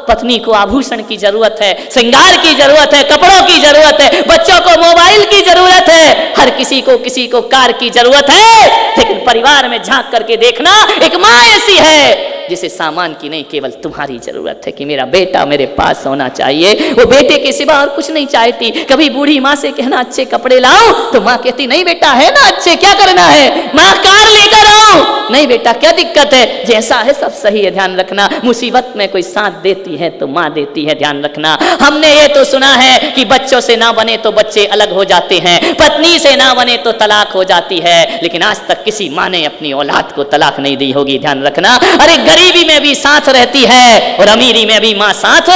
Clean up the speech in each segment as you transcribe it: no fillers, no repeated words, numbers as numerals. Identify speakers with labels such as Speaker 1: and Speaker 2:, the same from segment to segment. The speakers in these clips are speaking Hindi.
Speaker 1: पत्नी को आभूषण की जरूरत है, श्रृंगार की जरूरत है, कपड़ों की जरूरत है, बच्चों को मोबाइल की जरूरत है, हर किसी को कार की जरूरत है। लेकिन परिवार में झांक करके देखना, एक माँ ऐसी है जिसे सामान की नहीं, केवल तुम्हारी जरूरत है कि मेरा बेटा मेरे पास होना चाहिए। वो बेटे के सिवा और कुछ नहीं चाहती। कभी बूढ़ी माँ से कहना अच्छे कपड़े लाओ, तो माँ कहती नहीं बेटा है ना अच्छे, क्या करना है, माँ कार लेकर आओ। नहीं बेटा क्या दिक्कत है, जैसा है सब सही है, ध्यान रखना। मुसीबत में कोई साथ देती है तो माँ देती है, ध्यान रखना। हमने ये तो सुना है कि बच्चों से ना बने तो बच्चे अलग हो जाते हैं, पत्नी से ना बने तो तलाक हो जाती है, लेकिन आज तक किसी माँ ने अपनी औलाद को तलाक नहीं दी होगी, ध्यान रखना। अरे गरीबी में भी साथ रहती है और अमीरी में भी माँ साथ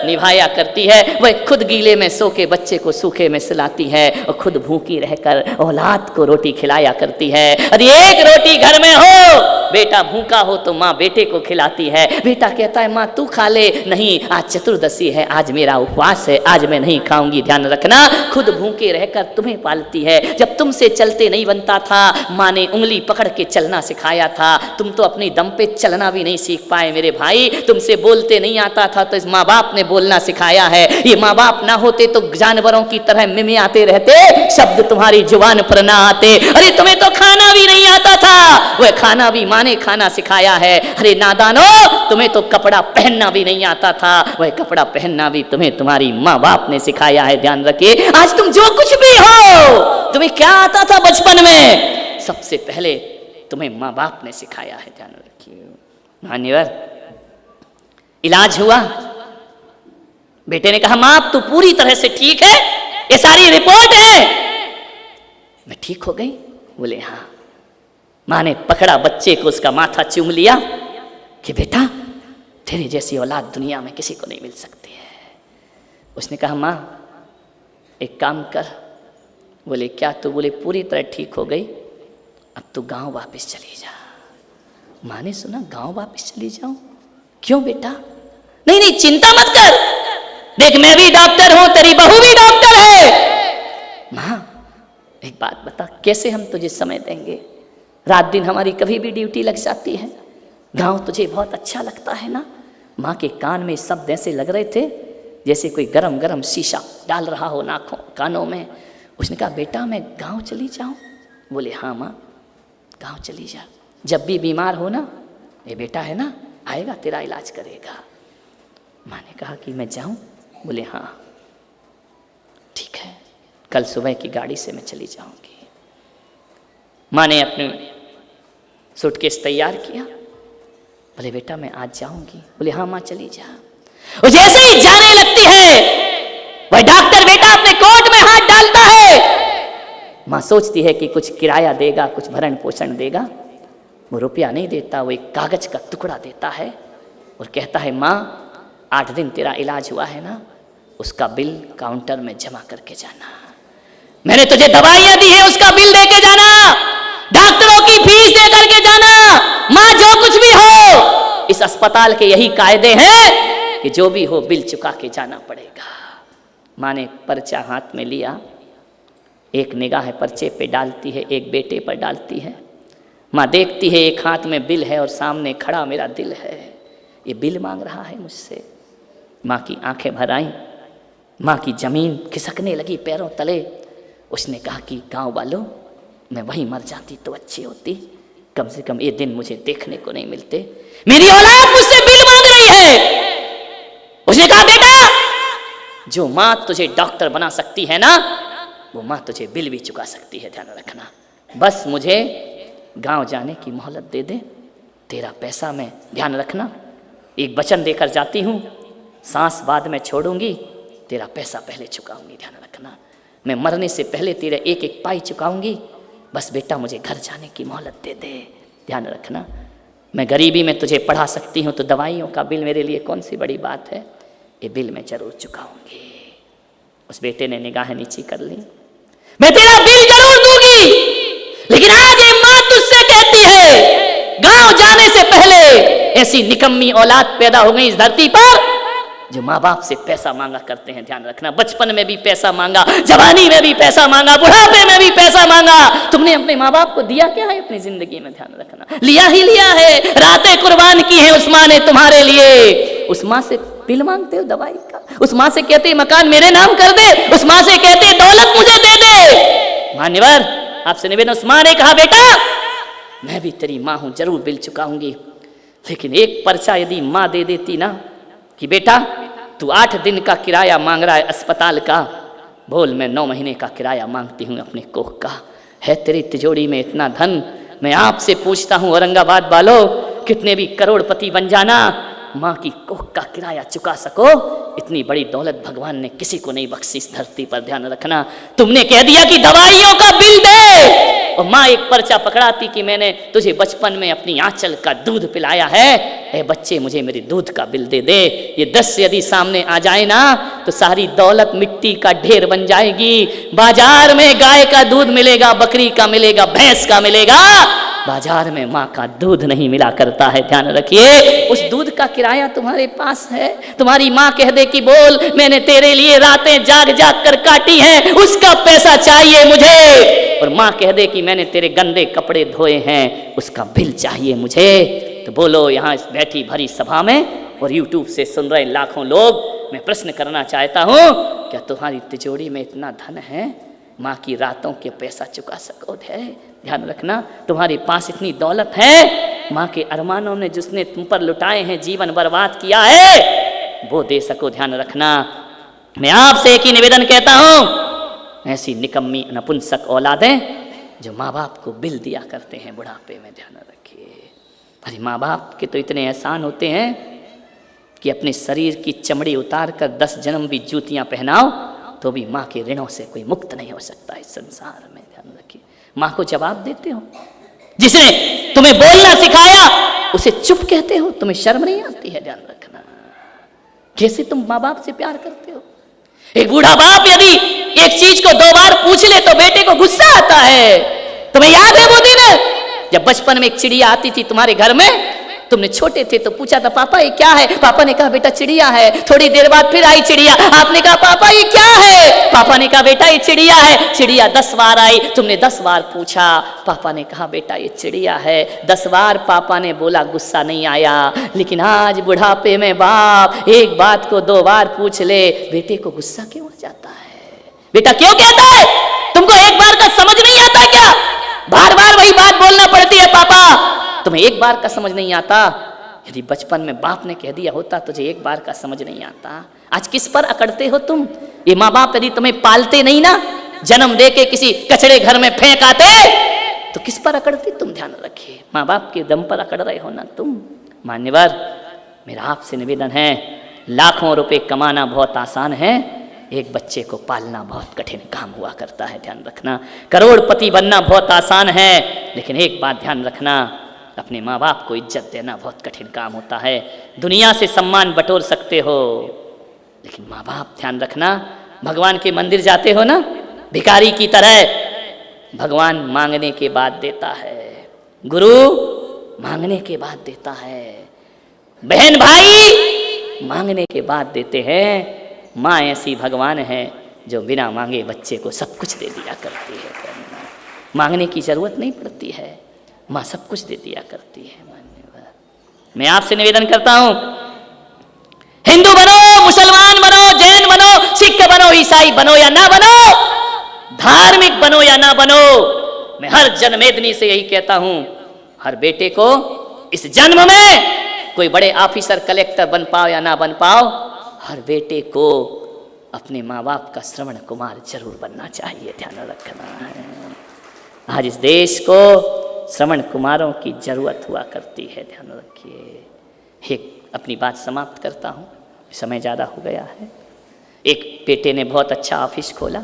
Speaker 1: निभाया करती है। वह खुद गीले में सो के बच्चे को सूखे में सुलाती है और खुद भूखी रहकर औलाद को रोटी खिलाया करती है। यदि एक रोटी घर में हो, बेटा भूखा हो तो माँ बेटे को खिलाती है। बेटा कहता है माँ तू खा ले, नहीं आज चतुर्दशी है, आज मेरा उपवास है, आज मैं नहीं खाऊंगी, ध्यान रखना। खुद भूखे रहकर तुम्हें पालती है। जब तुमसे चलते नहीं बनता था, माँ ने उंगली पकड़ के चलना सिखाया था। तुम तो अपनी दम पे चलना भी नहीं सीख पाए मेरे भाई। तुमसे बोलते नहीं आता था तो इस माँ बाप ने बोलना सिखाया है। ये माँ बाप ना होते तो जानवरों की तरह मिमियाते रहते, शब्द तुम्हारी जुबान पर ना आते। अरे तुम्हें तो खाना भी नहीं आता था, वह खाना भी माँ ने खाना सिखाया है। अरे नादानो, तुम्हें तो कपड़ा पहनना भी नहीं आता था, वह कपड़ा पहनना भी तुम्हें तुम्हारी माँ बाप ने सिखाया है, ध्यान रखिए। आज तुम जो कुछ भी हो, तुम्हें क्या आता था बचपन में, सबसे पहले तुम्हें माँ बाप ने सिखाया है, ध्यान रखिए। मान्यवर, इलाज हुआ, बेटे ने कहा माँ तू पूरी तरह से ठीक है, ये सारी रिपोर्ट है, मैं ठीक हो गई। बोले हाँ। माँ ने पकड़ा बच्चे को, उसका माथा चूम लिया कि बेटा तेरी जैसी औलाद दुनिया में किसी को नहीं मिल सकती है। उसने कहा माँ एक काम कर। बोले क्या? तो बोले पूरी तरह ठीक हो गई, अब तू गांव वापस चली जा। माँ ने सुना गांव वापस चली जाऊं? क्यों बेटा? नहीं नहीं चिंता मत कर, देख मैं भी डॉक्टर हूं, तेरी बहू भी डॉक्टर है। माँ एक बात बता, कैसे हम तुझे समय देंगे? रात दिन हमारी कभी भी ड्यूटी लग जाती है, गांव तुझे बहुत अच्छा लगता है ना? माँ के कान में शब्द ऐसे लग रहे थे जैसे कोई गरम गरम शीशा डाल रहा हो नाखों कानों में। उसने कहा बेटा मैं गांव चली जाऊं? बोले हाँ माँ गांव चली जा, जब भी बीमार हो ना ये बेटा है ना आएगा तेरा इलाज करेगा। माँ ने कहा कि मैं जाऊं? बोले हाँ ठीक है, कल सुबह की गाड़ी से मैं चली जाऊंगी। माँ ने अपने सूटकेस तैयार किया। बोले बेटा मैं आज जाऊंगी? बोले हाँ माँ चली जा। वो जैसे ही जाने लगती है, वह डॉक्टर बेटा अपने कोट में हाथ डालता है। माँ सोचती है कि कुछ किराया देगा, कुछ भरण पोषण देगा। वो रुपया नहीं देता, वो एक कागज का टुकड़ा देता है और कहता है माँ 8 दिन तेरा इलाज हुआ है ना, उसका बिल काउंटर में जमा करके जाना। मैंने तुझे दवाइयां दी है उसका बिल दे के जाना, डॉक्टरों की फीस दे करके जाना। माँ जो कुछ भी हो, इस अस्पताल के यही कायदे हैं कि जो भी हो बिल चुका के जाना पड़ेगा। माँ ने पर्चा हाथ में लिया, एक निगाह पर्चे पे डालती है, एक बेटे पर डालती है। माँ देखती है एक हाथ में बिल है और सामने खड़ा मेरा दिल है, ये बिल मांग रहा है मुझसे। माँ की आंखें भर आईं, माँ की जमीन खिसकने लगी पैरों तले। उसने कहा कि गांव वालों मैं वहीं मर जाती तो अच्छी होती, कम से कम ये दिन मुझे देखने को नहीं मिलते। मेरी औलाद मुझसे बिल मांग रही है। उसने कहा बेटा जो माँ तुझे डॉक्टर बना सकती है ना, वो माँ तुझे बिल भी चुका सकती है, ध्यान रखना। बस मुझे गांव जाने की मोहलत दे दे, तेरा पैसा मैं, ध्यान रखना, एक वचन देकर जाती हूँ, सांस बाद में छोड़ूंगी, तेरा पैसा पहले चुकाऊंगी, ध्यान रखना। मैं मरने से पहले तेरा एक एक पाई चुकाऊंगी, बस बेटा मुझे घर जाने की मोहलत दे दे, ध्यान रखना। मैं गरीबी में तुझे पढ़ा सकती हूँ तो दवाइयों का बिल मेरे लिए कौन सी बड़ी बात है, ये बिल मैं जरूर चुकाऊंगी। उस बेटे ने निगाहें नीची कर ली, मैं तेरा बिल जरूर दूंगी, लेकिन आज ये माँ तुझसे कहती है गांव जाने से पहले ऐसी निकम्मी औलाद पैदा हो गई इस धरती पर जो माँ बाप से पैसा मांगा करते हैं, ध्यान रखना। बचपन में भी पैसा मांगा, जवानी में भी पैसा मांगा, बुढ़ापे में भी पैसा मांगा। तुमने अपने माँ बाप को दिया क्या है अपनी जिंदगी में? ध्यान रखना, लिया ही लिया है। रातें कुर्बान की है उस माँ ने तुम्हारे लिए। उस माँ से बिल मांगते हो दवाई का, उस माँ से कहते मकान मेरे नाम कर दे, उस माँ से कहते दौलत मुझे दे दे। मान्यवर, आपसे निवेदन। उस माँ ने कहा बेटा मैं भी तेरी माँ हूं, जरूर बिल चुकाऊंगी, लेकिन एक पर्चा यदि माँ दे देती ना कि बेटा तू 8 दिन का किराया मांग रहा है अस्पताल का, बोल मैं 9 महीने का किराया मांगती हूँ अपने कोख का। है तेरी तिजोरी में इतना धन? मैं आपसे पूछता हूँ औरंगाबाद वालों, कितने भी करोड़पति बन जाना, माँ की कोख का किराया चुका सको, इतनी बड़ी दौलत भगवान ने किसी को नहीं बख्शी इस धरती पर। ध्यान रखना। तुमने कह दिया कि दवाइयों का बिल दे, और माँ एक पर्चा पकड़ाती कि मैंने तुझे बचपन में अपनी आंचल का दूध पिलाया है, ए बच्चे मुझे मेरे दूध का बिल दे दे। ये 10 यदि सामने आ जाए ना तो सारी दौलत मिट्टी का ढेर बन जाएगी। बाजार में गाय का दूध मिलेगा, बकरी का मिलेगा, भैंस का मिलेगा, बाजार में माँ का दूध नहीं मिला करता है। ध्यान रखिए। उस दूध का किराया तुम्हारे पास है। तुम्हारी माँ कह दे कि बोल मैंने तेरे लिए रातें जाग जाग कर काटी हैं, उसका पैसा चाहिए मुझे। और माँ कह दे कि मैंने तेरे गंदे कपड़े धोए हैं, उसका बिल चाहिए मुझे। तो बोलो यहाँ इस बैठी भरी सभा में और यूट्यूब से सुन रहे लाखों लोग, मैं प्रश्न करना चाहता हूँ, क्या तुम्हारी तिजोरी में इतना धन है माँ की रातों के पैसा चुका सको? है? ध्यान रखना। तुम्हारे पास इतनी दौलत है, माँ के अरमानों ने जिसने तुम पर लुटाए हैं, जीवन बर्बाद किया है, वो दे सको? ध्यान रखना। मैं आपसे एक ही निवेदन कहता हूँ, ऐसी निकम्मी नपुंसक औलादें जो माँ बाप को बिल दिया करते हैं बुढ़ापे में, ध्यान रखिए। अरे माँ बाप के तो इतने एहसान होते हैं कि अपने शरीर की चमड़ी उतार कर 10 जन्म भी जूतियाँ पहनाओ तो भी माँ के ऋणों से कोई मुक्त नहीं हो सकता इस संसार में। ध्यान रखिए। माँ को जवाब देते हो, जिसने तुम्हें बोलना सिखाया उसे चुप कहते हो, तुम्हें शर्म नहीं आती है? ध्यान रखना। कैसे तुम माँ बाप से प्यार करते हो? एक बूढ़ा बाप यदि एक चीज को 2 बार पूछ ले तो बेटे को गुस्सा आता है। तुम्हें याद है वो दिन जब बचपन में एक चिड़िया आती थी तुम्हारे घर में? तुमने छोटे थे तो पूछा था पापा ये क्या है? पापा ने कहा बेटा चिड़िया है। थोड़ी देर बाद फिर आई चिड़िया, आपने कहा पापा ये क्या है? पापा ने कहा बेटा ये चिड़िया है। चिड़िया 10 बार आई, तुमने 10 बार पूछा, पापा ने कहा बेटा ये चिड़िया है। 10 बार पापा ने बोला, गुस्सा नहीं आया। लेकिन आज बुढ़ापे में बाप एक बात को 2 बार पूछ ले, बेटे को गुस्सा क्यों आ जाता है? बेटा क्यों कहता है? तुमको एक बार का समझ नहीं आता क्या? बार बार वही बात बोलना पड़ती है पापा, तुम्हें एक बार का समझ नहीं आता? यदि बचपन में बाप ने कह दिया होता तुझे एक बार का समझ नहीं आता, आज किस पर अकड़ते हो तुम? ये माँ बाप यदि तुम्हें पालते नहीं ना, जन्म दे के किसी कचड़े घर में फेंक आते तो किस पर अकड़ते तुम? ध्यान रखिए। माँ बाप के दम पर अकड़ रहे हो ना तुम। मान्यवर, मेरा आपसे निवेदन है, लाखों रुपए कमाना बहुत आसान है, एक बच्चे को पालना बहुत कठिन काम हुआ करता है। ध्यान रखना। करोड़पति बनना बहुत आसान है, लेकिन एक बात ध्यान रखना, अपने माँ बाप को इज्जत देना बहुत कठिन काम होता है। दुनिया से सम्मान बटोर सकते हो, लेकिन माँ बाप, ध्यान रखना। भगवान के मंदिर जाते हो ना, भिखारी की तरह, भगवान मांगने के बाद देता है, गुरु मांगने के बाद देता है, बहन भाई मांगने के बाद देते हैं। माँ ऐसी भगवान है जो बिना मांगे बच्चे को सब कुछ दे दिया करती है। मांगने की जरूरत नहीं पड़ती है, माँ सब कुछ दे दिया करती है। मैं आपसे निवेदन करता हूं, हिंदू बनो, मुसलमान बनो, जैन बनो, सिख बनो, ईसाई बनो या ना बनो, धार्मिक बनो या ना बनो, मैं हर जन्मेदनी से यही कहता हूं, हर बेटे को इस जन्म में कोई बड़े ऑफिसर कलेक्टर बन पाओ या ना बन पाओ, हर बेटे को अपने माँ बाप का श्रवण कुमार जरूर बनना चाहिए। ध्यान रखना है। आज इस देश को श्रवण कुमारों की जरूरत हुआ करती है। ध्यान रखिए। एक अपनी बात समाप्त करता हूँ, समय ज़्यादा हो गया है। एक बेटे ने बहुत अच्छा ऑफिस खोला,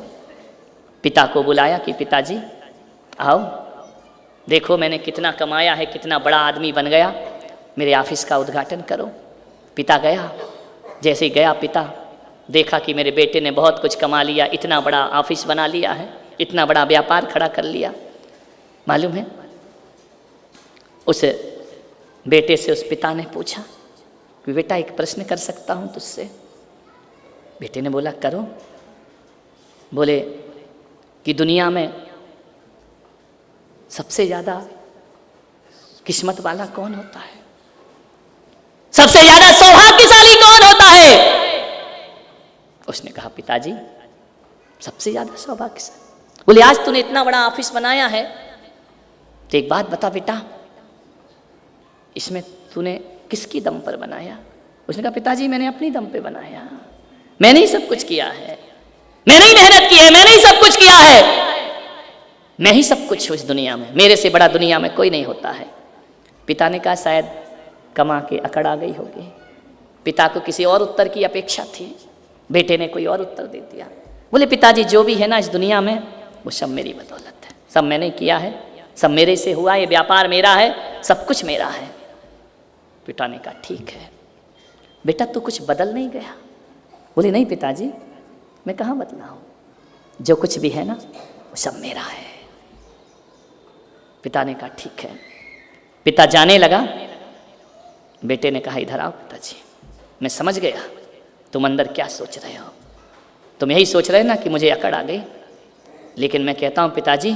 Speaker 1: पिता को बुलाया कि पिताजी आओ देखो मैंने कितना कमाया है, कितना बड़ा आदमी बन गया, मेरे ऑफिस का उद्घाटन करो। पिता गया, जैसे ही गया पिता देखा कि मेरे बेटे ने बहुत कुछ कमा लिया, इतना बड़ा ऑफिस बना लिया है, इतना बड़ा व्यापार खड़ा कर लिया। मालूम है, उस बेटे से उस पिता ने पूछा कि बेटा एक प्रश्न कर सकता हूँ तुझसे? बेटे ने बोला करो। बोले कि दुनिया में सबसे ज्यादा किस्मत वाला कौन होता है, सबसे ज्यादा सौभाग्यशाली कौन होता है? उसने कहा पिताजी सबसे ज्यादा सौभाग्यशाली। बोले आज तूने इतना बड़ा ऑफिस बनाया है तो एक बात बता बेटा, इसमें तूने किसकी दम पर बनाया? उसने कहा पिताजी मैंने अपनी दम पे बनाया, मैंने ही सब कुछ किया है, मैंने ही मेहनत की है, मैंने ही सब कुछ किया है, मैं ही सब कुछ हूं इस दुनिया में, मेरे से बड़ा दुनिया में कोई नहीं होता है। पिता ने कहा शायद कमा के अकड़ आ गई होगी। पिता को किसी और उत्तर की अपेक्षा थी, बेटे ने कोई और उत्तर दे दिया। बोले पिताजी जो भी है ना इस दुनिया में वो सब मेरी बदौलत है, सब मैंने किया है, सब मेरे से हुआ, ये व्यापार मेरा है, सब कुछ मेरा है। पिता ने कहा ठीक है बेटा तू कुछ बदल नहीं गया? बोले नहीं पिताजी मैं कहाँ बदला हूँ, जो कुछ भी है ना वो सब मेरा है। पिता ने कहा ठीक है। पिता जाने लगा, बेटे ने कहा इधर आओ पिताजी, मैं समझ गया तुम अंदर क्या सोच रहे हो, तुम यही सोच रहे ना कि मुझे अकड़ आ गई, लेकिन मैं कहता हूँ पिताजी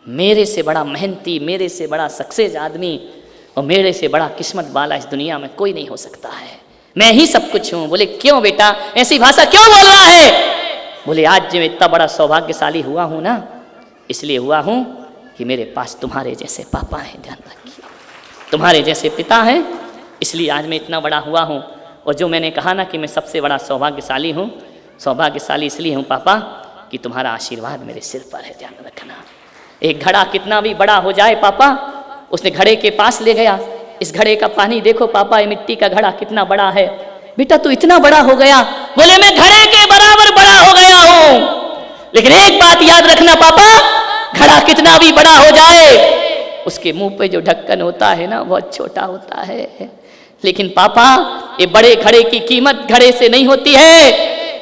Speaker 1: मेरे से बड़ा मेहनती, मेरे से बड़ा सक्सेस आदमी और मेरे से बड़ा किस्मत वाला इस दुनिया में कोई नहीं हो सकता है, मैं ही सब कुछ हूँ। बोले क्यों बेटा ऐसी भाषा क्यों बोल रहा है? बोले आज जो इतना बड़ा सौभाग्यशाली हुआ हूँ ना इसलिए हुआ हूँ कि मेरे पास तुम्हारे जैसे पापा हैं, ध्यान रखिए, तुम्हारे जैसे पिता हैं, इसलिए आज मैं इतना बड़ा हुआ हूँ। और जो मैंने कहा ना कि मैं सबसे बड़ा सौभाग्यशाली हूँ, सौभाग्यशाली इसलिए हूँ पापा कि तुम्हारा आशीर्वाद मेरे सिर पर है, ध्यान रखना। एक घड़ा कितना भी बड़ा हो जाए पापा, उसने घड़े के पास ले गया, इस घड़े का पानी देखो पापा, ये मिट्टी का घड़ा कितना बड़ा है। बेटा तू इतना बड़ा हो गया? बोले मैं घड़े के बराबर बड़ा हो गया हूँ, लेकिन एक बात याद रखना पापा, घड़ा कितना भी बड़ा हो जाए उसके मुंह पे जो ढक्कन होता है ना बहुत छोटा होता है, लेकिन पापा ये बड़े घड़े की कीमत घड़े से नहीं होती है,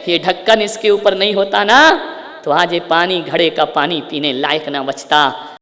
Speaker 1: ये ढक्कन इसके ऊपर नहीं होता ना तो आज ये पानी घड़े का पानी पीने लायक ना बचता।